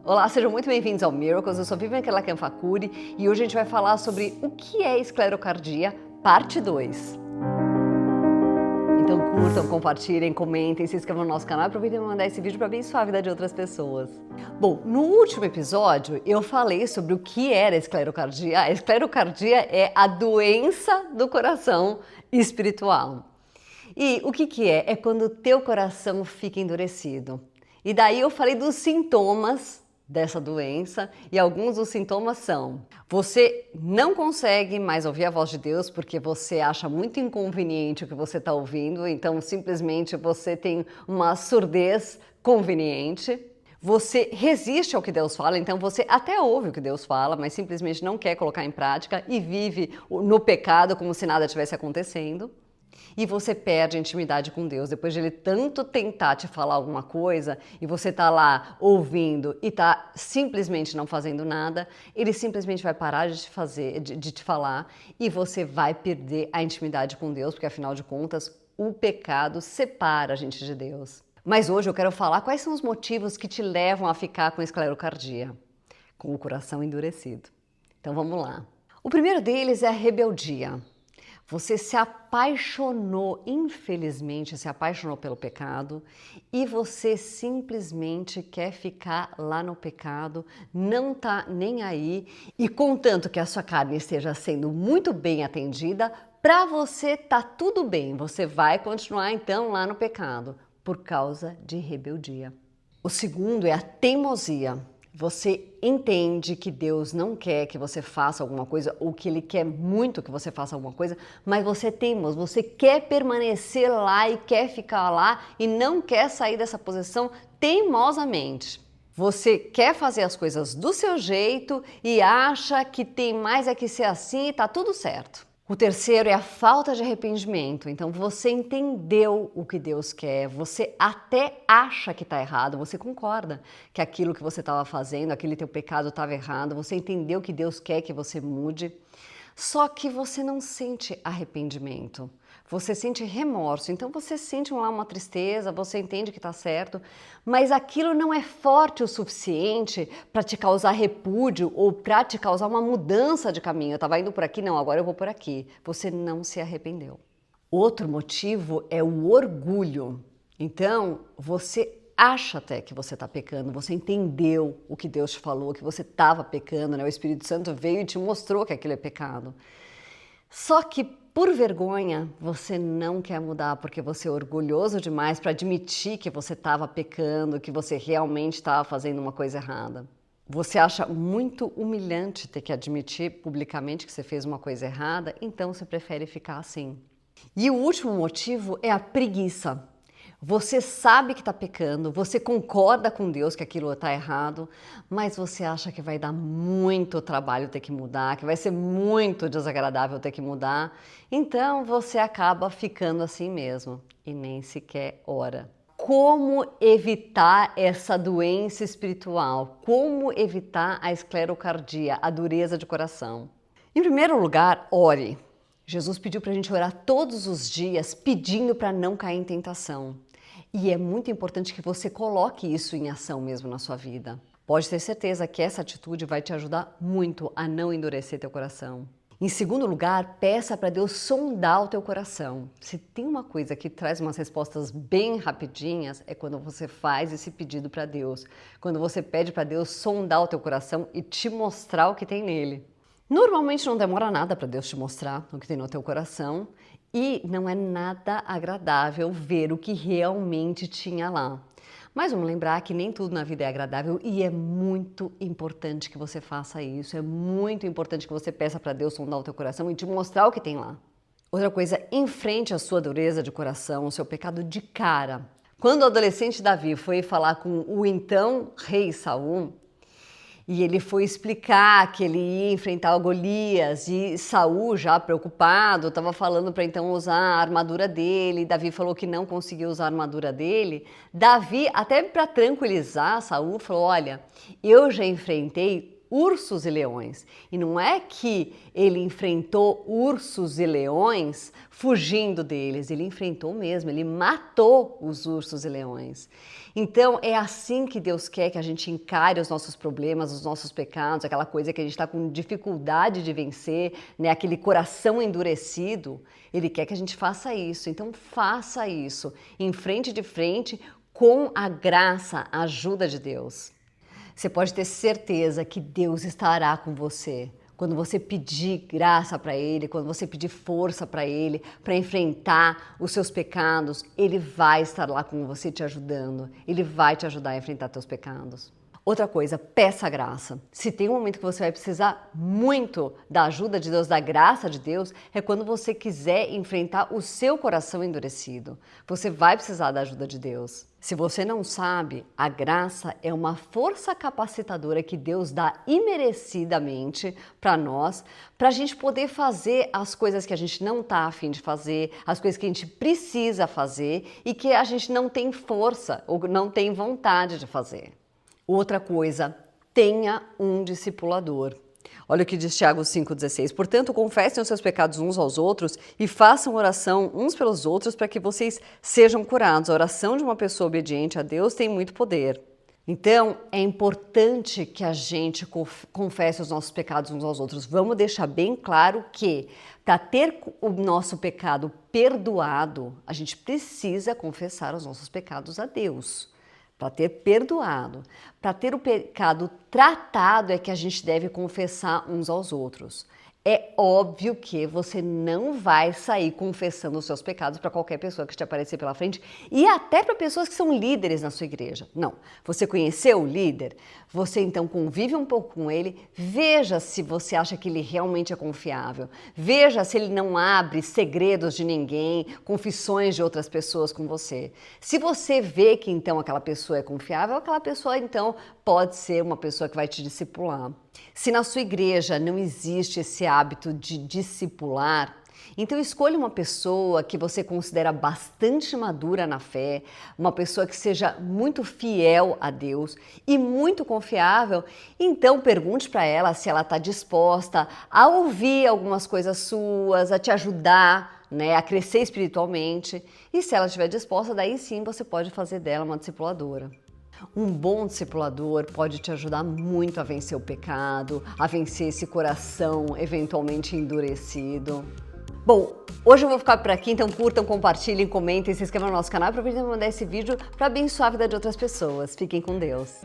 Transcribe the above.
Olá, sejam muito bem-vindos ao Miracles. Eu sou Vivian Keller-Kenfacuri e hoje a gente vai falar sobre o que é esclerocardia, parte 2. Então curtam, compartilhem, comentem, se inscrevam no nosso canal e aproveitem para mandar esse vídeo para abençoar a vida de outras pessoas. Bom, no último episódio eu falei sobre o que era a esclerocardia. A esclerocardia é a doença do coração espiritual. E o que é? É quando o teu coração fica endurecido. E daí eu falei dos sintomas dessa doença, e alguns dos sintomas são: você não consegue mais ouvir a voz de Deus porque você acha muito inconveniente o que você está ouvindo, então simplesmente você tem uma surdez conveniente. Você resiste ao que Deus fala, então você até ouve o que Deus fala, mas simplesmente não quer colocar em prática e vive no pecado como se nada tivesse acontecendo. E você perde a intimidade com Deus. Depois de Ele tanto tentar te falar alguma coisa e você tá lá ouvindo e tá simplesmente não fazendo nada, Ele simplesmente vai parar de te falar e você vai perder a intimidade com Deus, porque afinal de contas o pecado separa a gente de Deus. Mas hoje eu quero falar quais são os motivos que te levam a ficar com esclerocardia, com o coração endurecido. Então vamos lá. O primeiro deles é a rebeldia. Você se apaixonou, infelizmente, se apaixonou pelo pecado e você simplesmente quer ficar lá no pecado, não tá nem aí e contanto que a sua carne esteja sendo muito bem atendida, para você tá tudo bem, você vai continuar então lá no pecado por causa de rebeldia. O segundo é a teimosia. Você entende que Deus não quer que você faça alguma coisa ou que Ele quer muito que você faça alguma coisa, mas você é teimoso, você quer permanecer lá e quer ficar lá e não quer sair dessa posição teimosamente. Você quer fazer as coisas do seu jeito e acha que tem mais é que ser assim e tá tudo certo. O terceiro é a falta de arrependimento. Então você entendeu o que Deus quer, você até acha que está errado, você concorda que aquilo que você estava fazendo, aquele teu pecado estava errado, você entendeu que Deus quer que você mude, só que você não sente arrependimento, você sente remorso, então você sente lá uma tristeza, você entende que está certo, mas aquilo não é forte o suficiente para te causar repúdio ou para te causar uma mudança de caminho. Eu estava indo por aqui, não, agora eu vou por aqui. Você não se arrependeu. Outro motivo é o orgulho. Então, você acha até que você está pecando, você entendeu o que Deus te falou, que você estava pecando, né? O Espírito Santo veio e te mostrou que aquilo é pecado. Só que por vergonha você não quer mudar porque você é orgulhoso demais para admitir que você estava pecando, que você realmente estava fazendo uma coisa errada. Você acha muito humilhante ter que admitir publicamente que você fez uma coisa errada, então você prefere ficar assim. E o último motivo é a preguiça. Você sabe que está pecando, você concorda com Deus que aquilo está errado, mas você acha que vai dar muito trabalho ter que mudar, que vai ser muito desagradável ter que mudar, então você acaba ficando assim mesmo e nem sequer ora. Como evitar essa doença espiritual? Como evitar a esclerocardia, a dureza de coração? Em primeiro lugar, ore. Jesus pediu para a gente orar todos os dias, pedindo para não cair em tentação. E é muito importante que você coloque isso em ação mesmo na sua vida. Pode ter certeza que essa atitude vai te ajudar muito a não endurecer teu coração. Em segundo lugar, peça para Deus sondar o teu coração. Se tem uma coisa que traz umas respostas bem rapidinhas, é quando você faz esse pedido para Deus. Quando você pede para Deus sondar o teu coração e te mostrar o que tem nele. Normalmente não demora nada para Deus te mostrar o que tem no teu coração e não é nada agradável ver o que realmente tinha lá. Mas vamos lembrar que nem tudo na vida é agradável e é muito importante que você faça isso, é muito importante que você peça para Deus sondar o teu coração e te mostrar o que tem lá. Outra coisa, enfrente a sua dureza de coração, o seu pecado de cara. Quando o adolescente Davi foi falar com o então rei Saul, e ele foi explicar que ele ia enfrentar o Golias e Saul, já preocupado, estava falando para então usar a armadura dele. Davi falou que não conseguiu usar a armadura dele. Davi, até para tranquilizar Saul, falou: olha, eu já enfrentei ursos e leões. E não é que ele enfrentou ursos e leões fugindo deles, ele enfrentou mesmo, ele matou os ursos e leões. Então é assim que Deus quer que a gente encare os nossos problemas, os nossos pecados, aquela coisa que a gente está com dificuldade de vencer, né? Aquele coração endurecido. Ele quer que a gente faça isso, então faça isso, enfrente de frente com a graça, a ajuda de Deus. Você pode ter certeza que Deus estará com você. Quando você pedir graça para Ele, quando você pedir força para Ele, para enfrentar os seus pecados, Ele vai estar lá com você te ajudando. Ele vai te ajudar a enfrentar teus pecados. Outra coisa, peça graça. Se tem um momento que você vai precisar muito da ajuda de Deus, da graça de Deus, é quando você quiser enfrentar o seu coração endurecido. Você vai precisar da ajuda de Deus. Se você não sabe, a graça é uma força capacitadora que Deus dá imerecidamente para nós, para a gente poder fazer as coisas que a gente não está a fim de fazer, as coisas que a gente precisa fazer e que a gente não tem força ou não tem vontade de fazer. Outra coisa, tenha um discipulador. Olha o que diz Tiago 5,16. Portanto, confessem os seus pecados uns aos outros e façam oração uns pelos outros para que vocês sejam curados. A oração de uma pessoa obediente a Deus tem muito poder. Então, é importante que a gente confesse os nossos pecados uns aos outros. Vamos deixar bem claro que, para ter o nosso pecado perdoado, a gente precisa confessar os nossos pecados a Deus. Para ter perdoado, para ter o pecado tratado é que a gente deve confessar uns aos outros. É óbvio que você não vai sair confessando os seus pecados para qualquer pessoa que te aparecer pela frente e até para pessoas que são líderes na sua igreja. Não. Você conheceu o líder? Você então convive um pouco com ele, veja se você acha que ele realmente é confiável. Veja se ele não abre segredos de ninguém, confissões de outras pessoas com você. Se você vê que então aquela pessoa é confiável, aquela pessoa então pode ser uma pessoa que vai te discipular. Se na sua igreja não existe esse hábito de discipular, então escolha uma pessoa que você considera bastante madura na fé, uma pessoa que seja muito fiel a Deus e muito confiável. Então pergunte para ela se ela está disposta a ouvir algumas coisas suas, a te ajudar, né, a crescer espiritualmente. E se ela estiver disposta, daí sim você pode fazer dela uma discipuladora. Um bom discipulador pode te ajudar muito a vencer o pecado, a vencer esse coração eventualmente endurecido. Bom, hoje eu vou ficar por aqui, então curtam, compartilhem, comentem, se inscrevam no nosso canal e aproveitem para mandar esse vídeo para abençoar a vida de outras pessoas. Fiquem com Deus.